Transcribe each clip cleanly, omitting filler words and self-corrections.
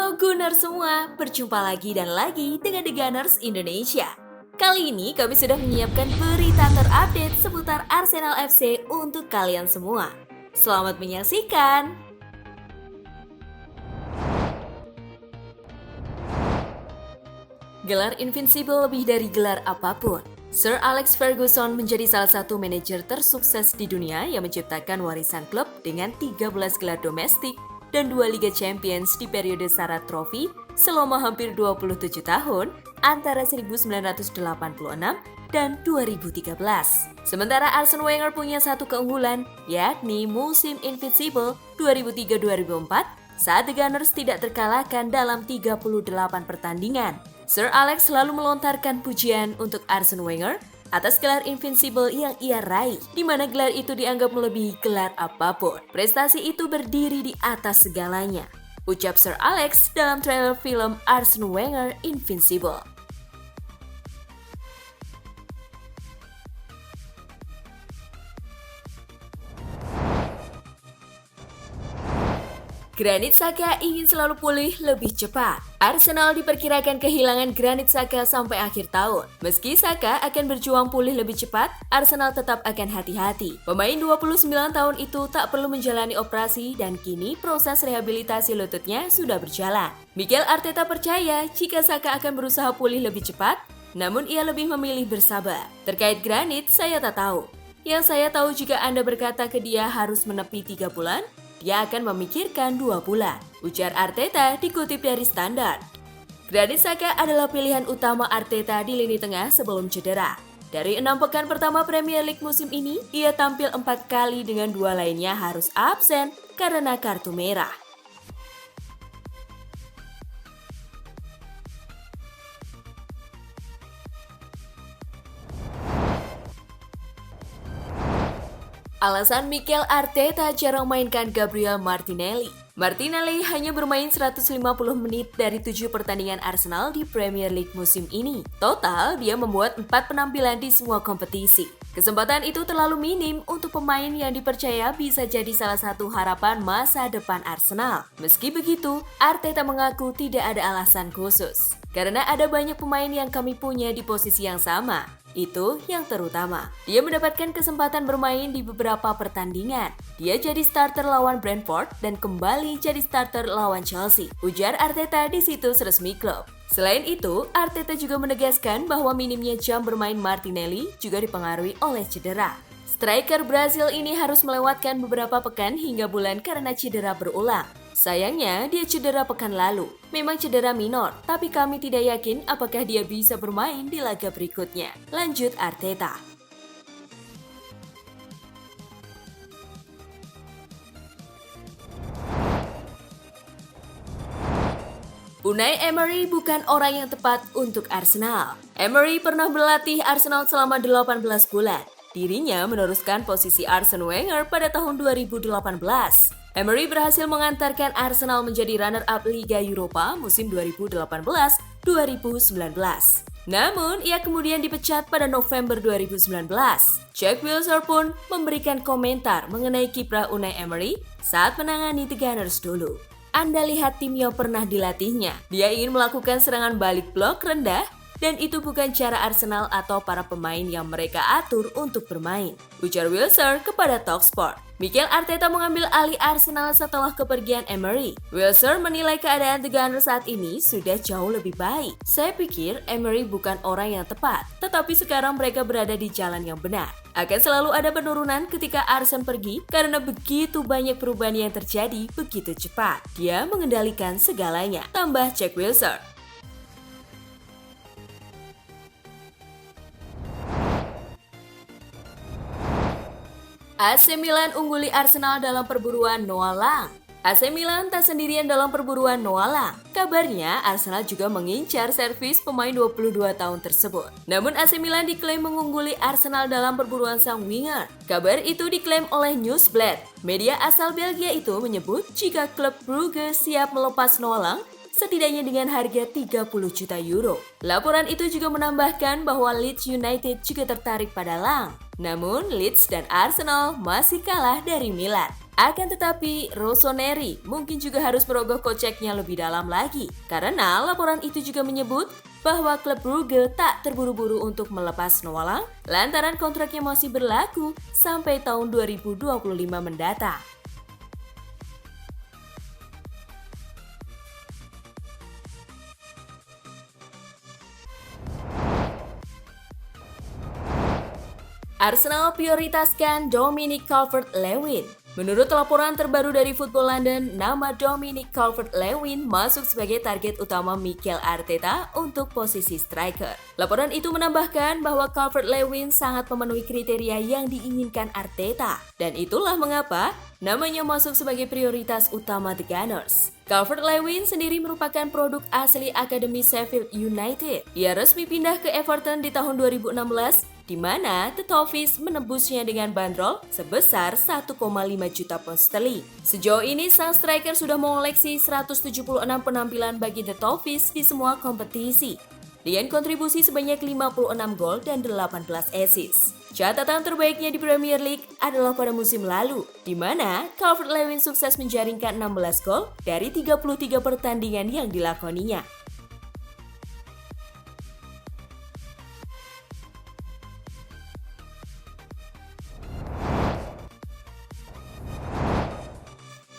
Halo Gunners semua, berjumpa lagi dan lagi dengan The Gunners Indonesia. Kali ini kami sudah menyiapkan berita terupdate seputar Arsenal FC untuk kalian semua. Selamat menyaksikan! Gelar Invincible lebih dari gelar apapun. Sir Alex Ferguson menjadi salah satu manajer tersukses di dunia yang menciptakan warisan klub dengan 13 gelar domestik dan 2 Liga Champions di periode syarat trofi selama hampir 27 tahun antara 1986 dan 2013. Sementara Arsene Wenger punya satu keunggulan, yakni musim Invincible 2003-2004 saat The Gunners tidak terkalahkan dalam 38 pertandingan. Sir Alex selalu melontarkan pujian untuk Arsene Wenger atas gelar Invincible yang ia raih, di mana gelar itu dianggap melebihi gelar apapun. Prestasi itu berdiri di atas segalanya, ucap Sir Alex dalam trailer film Arsene Wenger Invincible. Granit Xhaka ingin selalu pulih lebih cepat. Arsenal diperkirakan kehilangan Granit Xhaka sampai akhir tahun. Meski Xhaka akan berjuang pulih lebih cepat, Arsenal tetap akan hati-hati. Pemain 29 tahun itu tak perlu menjalani operasi dan kini proses rehabilitasi lututnya sudah berjalan. Mikel Arteta percaya jika Xhaka akan berusaha pulih lebih cepat, namun ia lebih memilih bersabar. Terkait Granit, saya tak tahu. Yang saya tahu jika Anda berkata ke dia harus menepi 3 bulan, dia akan memikirkan 2 bulan, ujar Arteta dikutip dari Standard. Granit Xhaka adalah pilihan utama Arteta di lini tengah sebelum cedera. Dari 6 pekan pertama Premier League musim ini, ia tampil 4 kali dengan 2 lainnya harus absen karena kartu merah. Alasan Mikel Arteta jarang mainkan Gabriel Martinelli. Martinelli hanya bermain 150 menit dari 7 pertandingan Arsenal di Premier League musim ini. Total, dia membuat 4 penampilan di semua kompetisi. Kesempatan itu terlalu minim untuk pemain yang dipercaya bisa jadi salah satu harapan masa depan Arsenal. Meski begitu, Arteta mengaku tidak ada alasan khusus. Karena ada banyak pemain yang kami punya di posisi yang sama. Itu yang terutama. Dia mendapatkan kesempatan bermain di beberapa pertandingan. Dia jadi starter lawan Brentford dan kembali jadi starter lawan Chelsea, ujar Arteta di situs resmi klub. Selain itu, Arteta juga menegaskan bahwa minimnya jam bermain Martinelli juga dipengaruhi oleh cedera. Striker Brazil ini harus melewatkan beberapa pekan hingga bulan karena cedera berulang. Sayangnya, dia cedera pekan lalu. Memang cedera minor, tapi kami tidak yakin apakah dia bisa bermain di laga berikutnya. Lanjut Arteta. Unai Emery bukan orang yang tepat untuk Arsenal. Emery pernah berlatih Arsenal selama 18 bulan. Dirinya meneruskan posisi Arsene Wenger pada tahun 2018. Emery berhasil mengantarkan Arsenal menjadi runner-up Liga Eropa musim 2018-2019. Namun, ia kemudian dipecat pada November 2019. Jack Wilshere pun memberikan komentar mengenai kiprah Unai Emery saat menangani The Gunners dulu. Anda lihat tim yang pernah dilatihnya. Dia ingin melakukan serangan balik blok rendah, dan itu bukan cara Arsenal atau para pemain yang mereka atur untuk bermain, ujar Wilshere kepada Talksport. Mikel Arteta mengambil alih Arsenal setelah kepergian Emery. Wilshere menilai keadaan The Gunners saat ini sudah jauh lebih baik. Saya pikir Emery bukan orang yang tepat, tetapi sekarang mereka berada di jalan yang benar. Akan selalu ada penurunan ketika Arsene pergi karena begitu banyak perubahan yang terjadi begitu cepat. Dia mengendalikan segalanya, tambah Jack Wilshere. AC Milan ungguli Arsenal dalam perburuan Noah Lang. AC Milan tak sendirian dalam perburuan Noah Lang. Kabarnya Arsenal juga mengincar servis pemain 22 tahun tersebut. Namun AC Milan diklaim mengungguli Arsenal dalam perburuan sang winger. Kabar itu diklaim oleh Newsblad. Media asal Belgia itu menyebut jika klub Brugge siap melepas Noah Lang setidaknya dengan harga 30 juta euro. Laporan itu juga menambahkan bahwa Leeds United juga tertarik pada Lang. Namun, Leeds dan Arsenal masih kalah dari Milan. Akan tetapi, Rossoneri mungkin juga harus merogoh koceknya lebih dalam lagi. Karena laporan itu juga menyebut bahwa klub Brugge tak terburu-buru untuk melepas Noalang lantaran kontraknya masih berlaku sampai tahun 2025 mendatang. Arsenal prioritaskan Dominic Calvert-Lewin. Menurut laporan terbaru dari Football London, nama Dominic Calvert-Lewin masuk sebagai target utama Mikel Arteta untuk posisi striker. Laporan itu menambahkan bahwa Calvert-Lewin sangat memenuhi kriteria yang diinginkan Arteta, dan itulah mengapa namanya masuk sebagai prioritas utama The Gunners. Calvert-Lewin sendiri merupakan produk asli Akademi Sheffield United. Ia resmi pindah ke Everton di tahun 2016, di mana The Toffees menebusnya dengan bandrol sebesar 1,5 juta pound sterling. Sejauh ini, sang striker sudah mengoleksi 176 penampilan bagi The Toffees di semua kompetisi, dengan kontribusi sebanyak 56 gol dan 18 assist. Catatan terbaiknya di Premier League adalah pada musim lalu, di mana Calvert-Lewin sukses menjaringkan 16 gol dari 33 pertandingan yang dilakoninya.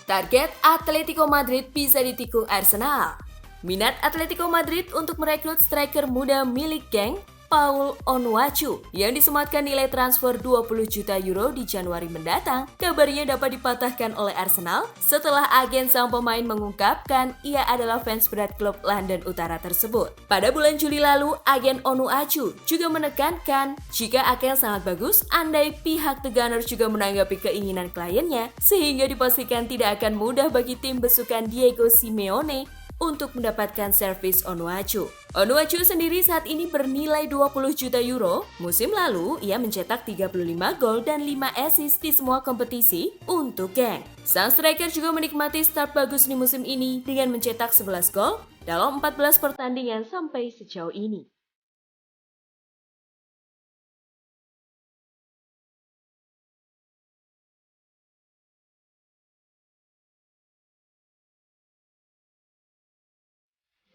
Target Atletico Madrid bisa ditikung Arsenal. Minat Atletico Madrid untuk merekrut striker muda milik geng, Paul Onuachu, yang disematkan nilai transfer 20 juta euro di Januari mendatang, kabarnya dapat dipatahkan oleh Arsenal setelah agen sang pemain mengungkapkan ia adalah fans berat klub London Utara tersebut. Pada bulan Juli lalu, agen Onuachu juga menekankan jika akan sangat bagus andai pihak The Gunners juga menanggapi keinginan kliennya, sehingga dipastikan tidak akan mudah bagi tim besukan Diego Simeone untuk mendapatkan servis Onuachu. Onuachu sendiri saat ini bernilai 20 juta euro. Musim lalu, ia mencetak 35 gol dan 5 assist di semua kompetisi untuk geng. Sang striker juga menikmati start bagus di musim ini dengan mencetak 11 gol dalam 14 pertandingan sampai sejauh ini.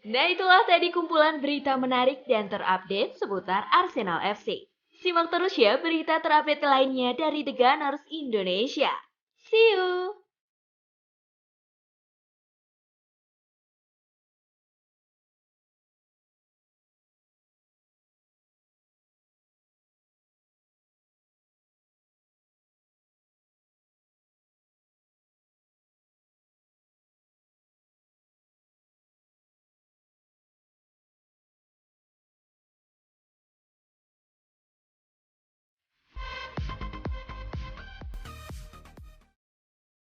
Nah, itulah tadi kumpulan berita menarik dan terupdate seputar Arsenal FC. Simak terus ya berita terupdate lainnya dari The Gunners Indonesia. See you!